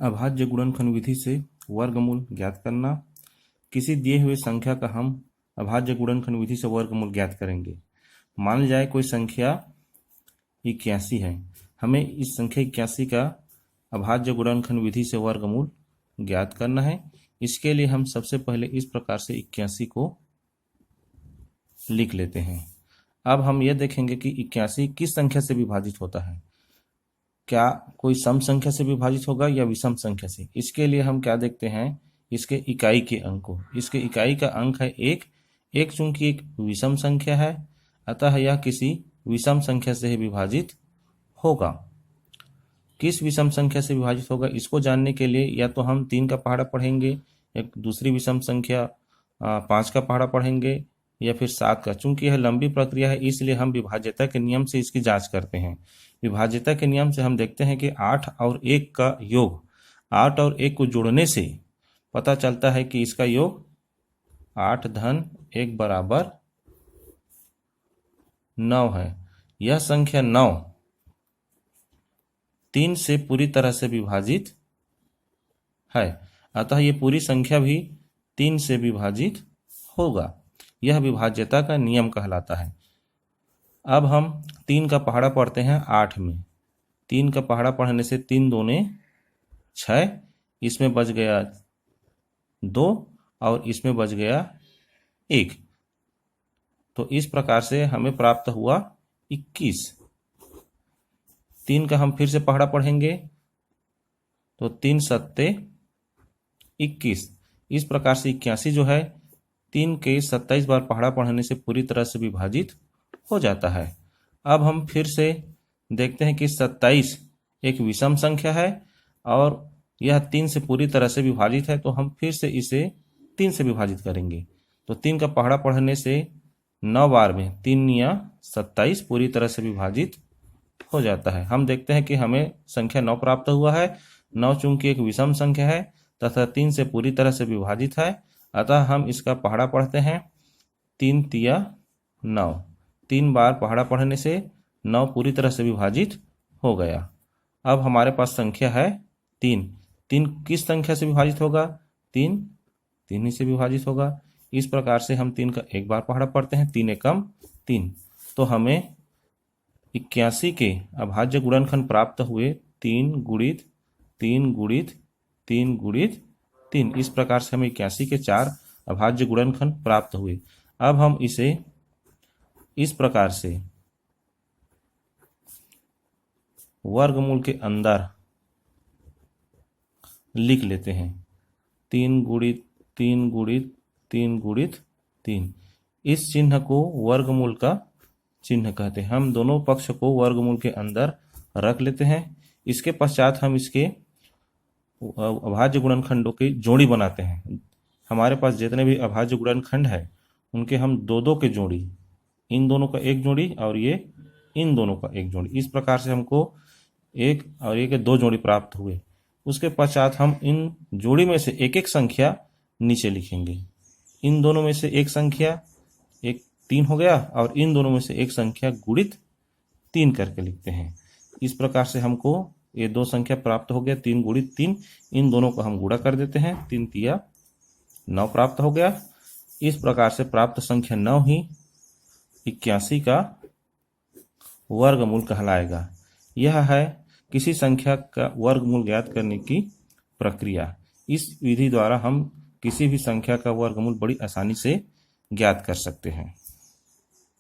अभाज्य गुणनखंड विधि से वर्गमूल ज्ञात करना। किसी दिए हुए संख्या का हम अभाज्य गुणनखंड विधि से वर्गमूल ज्ञात करेंगे। मान जाए कोई संख्या 81 है, हमें इस संख्या 81 का अभाज्य गुणनखंड विधि से वर्गमूल ज्ञात करना है। इसके लिए हम सबसे पहले इस प्रकार से 81 को लिख लेते हैं। अब हम यह देखेंगे कि 81 किस संख्या से विभाजित होता है। क्या कोई सम संख्या से विभाजित होगा या विषम संख्या से। इसके लिए हम क्या देखते हैं, इसके इकाई के अंक को। इसके इकाई का अंक है 1। चूंकि एक विषम संख्या है, अतः यह किसी विषम संख्या से ही विभाजित होगा। किस विषम संख्या से विभाजित होगा, इसको जानने के लिए या तो हम 3 का पहाड़ा पढ़ेंगे, एक दूसरी विषम संख्या 5 का पहाड़ा पढ़ेंगे, या फिर 7 का। चूंकि यह लंबी प्रक्रिया है, इसलिए हम विभाज्यता के नियम से इसकी जांच करते हैं। विभाज्यता के नियम से हम देखते हैं कि 8 और 1 का योग, 8 और 1 को जोड़ने से पता चलता है कि इसका योग 8 धन 1 बराबर 9 है। यह संख्या 9 3 से पूरी तरह से विभाजित है, अतः ये पूरी संख्या भी 3 से विभाजित होगा। यह विभाज्यता का नियम कहलाता है। अब हम 3 का पहाड़ा पढ़ते हैं 8 में। 3 का पहाड़ा पढ़ने से 3 दूने 6, इसमें बच गया 2 और इसमें बच गया 1। तो इस प्रकार से हमें प्राप्त हुआ 21। 3 का हम फिर से पहाड़ा पढ़ेंगे तो 3 सत्ते 21। इस प्रकार से 81 जो है 3 के 27 बार पहाड़ा पढ़ने से पूरी तरह से विभाजित हो जाता है। अब हम फिर से देखते हैं कि 27 एक विषम संख्या है और यह 3 से पूरी तरह से विभाजित है, तो हम फिर से इसे 3 से विभाजित करेंगे। तो 3 का पहाड़ा पढ़ने से 9 बार में 3 या 27 पूरी तरह से विभाजित हो जाता है। हम देखते हैं कि हमें संख्या 9 प्राप्त हुआ है। 9 चूंकि एक विषम संख्या है तथा 3 से पूरी तरह से विभाजित है, अतः हम इसका पहाड़ा पढ़ते हैं 3 तिया 9। 3 बार पहाड़ा पढ़ने से 9 पूरी तरह से विभाजित हो गया। अब हमारे पास संख्या है 3। 3 किस संख्या से विभाजित होगा, 3 ही से विभाजित होगा। इस प्रकार से हम 3 का एक बार पहाड़ा पढ़ते हैं, 3 एकम 3। तो हमें 81 के अभाज्य गुणनखंड प्राप्त हुए 3 गुणित 3 गुणित 3 गुणित 3। इस प्रकार से हमें 81 के 4 अभाज्य गुणनखंड प्राप्त हुए। अब हम इसे इस प्रकार से वर्गमूल के अंदर लिख लेते हैं, 3 गुणित 3 गुणित 3 गुणित 3। इस चिन्ह को वर्गमूल का चिन्ह कहते हैं। हम दोनों पक्ष को वर्गमूल के अंदर रख लेते हैं। इसके पश्चात हम इसके अभाज्य गुणनखंडों की जोड़ी बनाते हैं। हमारे पास जितने भी अभाज्य गुणनखंड है उनके हम 2-2 के जोड़ी, इन दोनों का एक जोड़ी और ये इन दोनों का एक जोड़ी, इस प्रकार से हमको 1 और 1 के 2 जोड़ी प्राप्त हुए। उसके पश्चात हम इन जोड़ी में से एक एक संख्या नीचे लिखेंगे। इन दोनों में से एक संख्या, एक 3 हो गया, और इन दोनों में से एक संख्या गुणित 3 करके लिखते हैं। इस प्रकार से हमको ये 2 संख्या प्राप्त हो गया, 3 गुणित 3। इन दोनों को हम गुणा कर देते हैं, 3 तिया 9 प्राप्त हो गया। इस प्रकार से प्राप्त संख्या 9 ही 81 का वर्गमूल कहलाएगा। यह है किसी संख्या का वर्गमूल ज्ञात करने की प्रक्रिया। इस विधि द्वारा हम किसी भी संख्या का वर्गमूल बड़ी आसानी से ज्ञात कर सकते हैं।